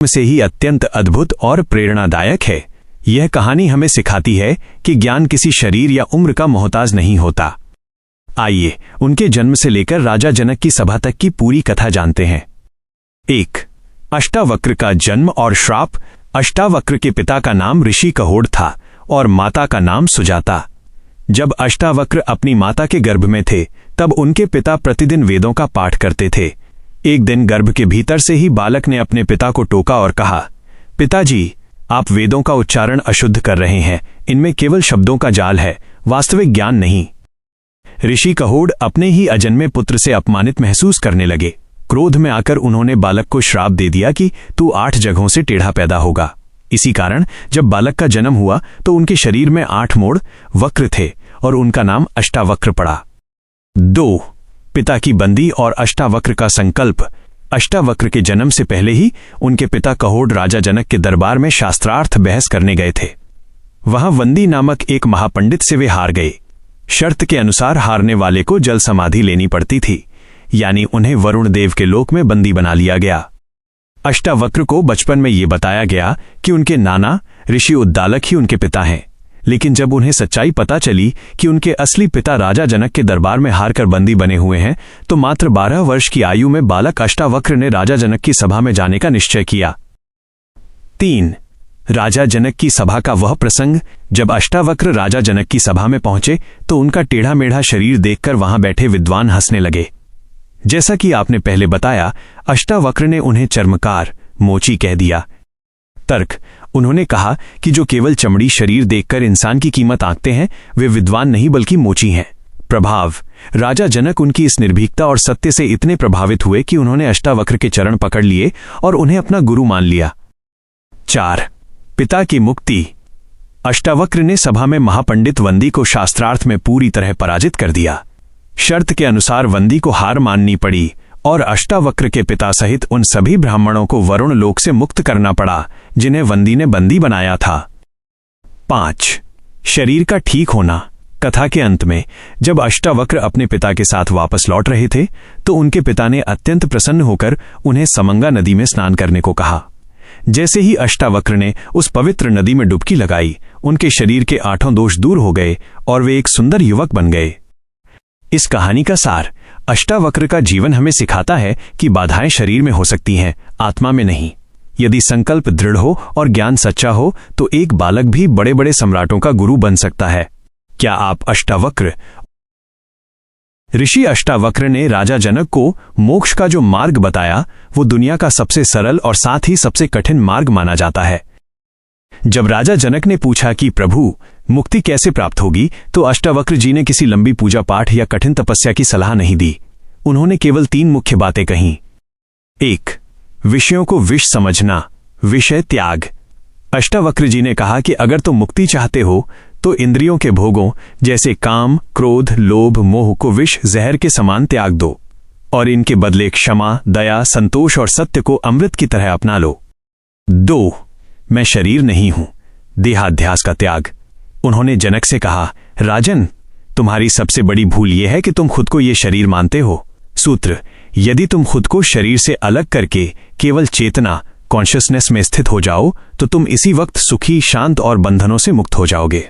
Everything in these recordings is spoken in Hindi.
से ही अत्यंत अद्भुत और प्रेरणादायक है। यह कहानी हमें सिखाती है कि ज्ञान किसी शरीर या उम्र का मोहताज नहीं होता। आइए उनके जन्म से लेकर राजा जनक की सभा तक की पूरी कथा जानते हैं। 1. अष्टावक्र का जन्म और श्राप। अष्टावक्र के पिता का नाम ऋषि कहोड़ था और माता का नाम सुजाता। जब अष्टावक्र अपनी माता के गर्भ में थे तब उनके पिता प्रतिदिन वेदों का पाठ करते थे। एक दिन गर्भ के भीतर से ही बालक ने अपने पिता को टोका और कहा, पिताजी, आप वेदों का उच्चारण अशुद्ध कर रहे हैं, इनमें केवल शब्दों का जाल है, वास्तविक ज्ञान नहीं। ऋषि कहोड़ अपने ही अजन्मे पुत्र से अपमानित महसूस करने लगे। क्रोध में आकर उन्होंने बालक को श्राप दे दिया कि तू 8 जगहों से टेढ़ा पैदा होगा। इसी कारण जब बालक का जन्म हुआ तो उनके शरीर में 8 मोड़ वक्र थे और उनका नाम अष्टावक्र पड़ा। 2. पिता की बंदी और अष्टावक्र का संकल्प। अष्टावक्र के जन्म से पहले ही उनके पिता कहोड़ राजा जनक के दरबार में शास्त्रार्थ बहस करने गए थे। वहां वंदी नामक एक महापंडित से वे हार गए। शर्त के अनुसार हारने वाले को जल समाधि लेनी पड़ती थी, यानी उन्हें वरुण देव के लोक में बंदी बना लिया गया। अष्टावक्र को बचपन में ये बताया गया कि उनके नाना ऋषि उद्दालक ही उनके पिता हैं, लेकिन जब उन्हें सच्चाई पता चली कि उनके असली पिता राजा जनक के दरबार में हारकर बंदी बने हुए हैं, तो मात्र 12 वर्ष की आयु में बालक अष्टावक्र ने राजा जनक की सभा में जाने का निश्चय किया। 3. राजा जनक की सभा का वह प्रसंग। जब अष्टावक्र राजा जनक की सभा में पहुंचे तो उनका टेढ़ा मेढ़ा शरीर देखकर वहां बैठे विद्वान हंसने लगे। जैसा कि आपने पहले बताया, अष्टावक्र ने उन्हें चर्मकार, मोची कह दिया। तर्क: उन्होंने कहा कि जो केवल चमड़ी शरीर देखकर इंसान की कीमत आंकते हैं वे विद्वान नहीं बल्कि मोची हैं। प्रभाव: राजा जनक उनकी इस निर्भीकता और सत्य से इतने प्रभावित हुए कि उन्होंने अष्टावक्र के चरण पकड़ लिए और उन्हें अपना गुरु मान लिया। 4. पिता की मुक्ति। अष्टावक्र ने सभा में महापंडित वंदी को शास्त्रार्थ में पूरी तरह पराजित कर दिया। शर्त के अनुसार वंदी को हार माननी पड़ी और अष्टावक्र के पिता सहित उन सभी ब्राह्मणों को वरुण लोक से मुक्त करना पड़ा जिन्हें वंदी ने बंदी बनाया था। 5. शरीर का ठीक होना। कथा के अंत में जब अष्टावक्र अपने पिता के साथ वापस लौट रहे थे तो उनके पिता ने अत्यंत प्रसन्न होकर उन्हें समंगा नदी में स्नान करने को कहा। जैसे ही अष्टावक्र ने उस पवित्र नदी में डुबकी लगाई, उनके शरीर के 8 दोष दूर हो गए और वे एक सुंदर युवक बन गए। इस कहानी का सार: अष्टावक्र का जीवन हमें सिखाता है कि बाधाएं शरीर में हो सकती हैं, आत्मा में नहीं। यदि संकल्प दृढ़ हो और ज्ञान सच्चा हो तो एक बालक भी बड़े बड़े सम्राटों का गुरु बन सकता है। क्या आप अष्टावक्र? ऋषि अष्टावक्र ने राजा जनक को मोक्ष का जो मार्ग बताया वो दुनिया का सबसे सरल और साथ ही सबसे कठिन मार्ग माना जाता है। जब राजा जनक ने पूछा कि प्रभु, मुक्ति कैसे प्राप्त होगी, तो अष्टावक्र जी ने किसी लंबी पूजा पाठ या कठिन तपस्या की सलाह नहीं दी। उन्होंने केवल 3 मुख्य बातें कहीं। 1. विषयों को विष समझना, विषय त्याग। अष्टावक्र जी ने कहा कि अगर तुम मुक्ति चाहते हो तो इंद्रियों के भोगों जैसे काम, क्रोध, लोभ, मोह को विष जहर के समान त्याग दो और इनके बदले क्षमा, दया, संतोष और सत्य को अमृत की तरह अपना लो। 2. मैं शरीर नहीं हूं, देहाध्यास का त्याग। उन्होंने जनक से कहा, राजन, तुम्हारी सबसे बड़ी भूल यह है कि तुम खुद को ये शरीर मानते हो। सूत्र: यदि तुम खुद को शरीर से अलग करके केवल चेतना, कॉन्शियसनेस में स्थित हो जाओ तो तुम इसी वक्त सुखी, शांत और बंधनों से मुक्त हो जाओगे।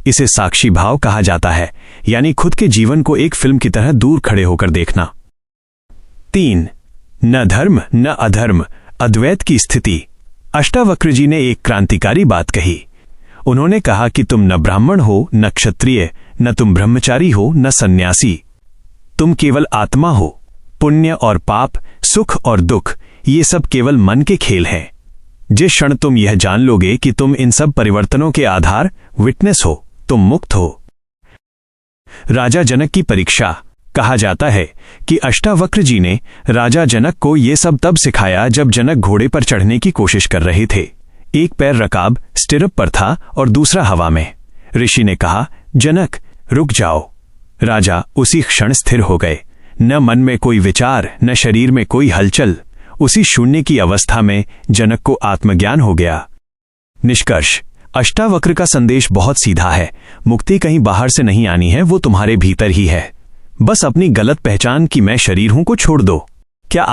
इसे साक्षी भाव कहा जाता है, यानी खुद के जीवन को एक फिल्म की तरह दूर खड़े होकर देखना। 3. न धर्म न अधर्म, अद्वैत की स्थिति। अष्टावक्र जी ने एक क्रांतिकारी बात कही। उन्होंने कहा कि तुम न ब्राह्मण हो न क्षत्रिय, न तुम ब्रह्मचारी हो न सन्यासी, तुम केवल आत्मा हो। पुण्य और पाप, सुख और दुख, ये सब केवल मन के खेल हैं। जिस क्षण तुम यह जान लोगे कि तुम इन सब परिवर्तनों के आधार, विटनेस हो, तुम मुक्त हो। राजा जनक की परीक्षा। कहा जाता है कि अष्टावक्र जी ने राजा जनक को ये सब तब सिखाया जब जनक घोड़े पर चढ़ने की कोशिश कर रहे थे। एक पैर रकाब स्टिरअप पर था और दूसरा हवा में। ऋषि ने कहा, जनक रुक जाओ। राजा उसी क्षण स्थिर हो गए। न मन में कोई विचार, न शरीर में कोई हलचल। उसी शून्य की अवस्था में जनक को आत्मज्ञान हो गया। निष्कर्ष: अष्टावक्र का संदेश बहुत सीधा है। मुक्ति कहीं बाहर से नहीं आनी है, वो तुम्हारे भीतर ही है। बस अपनी गलत पहचान कि मैं शरीर हूं को छोड़ दो। क्या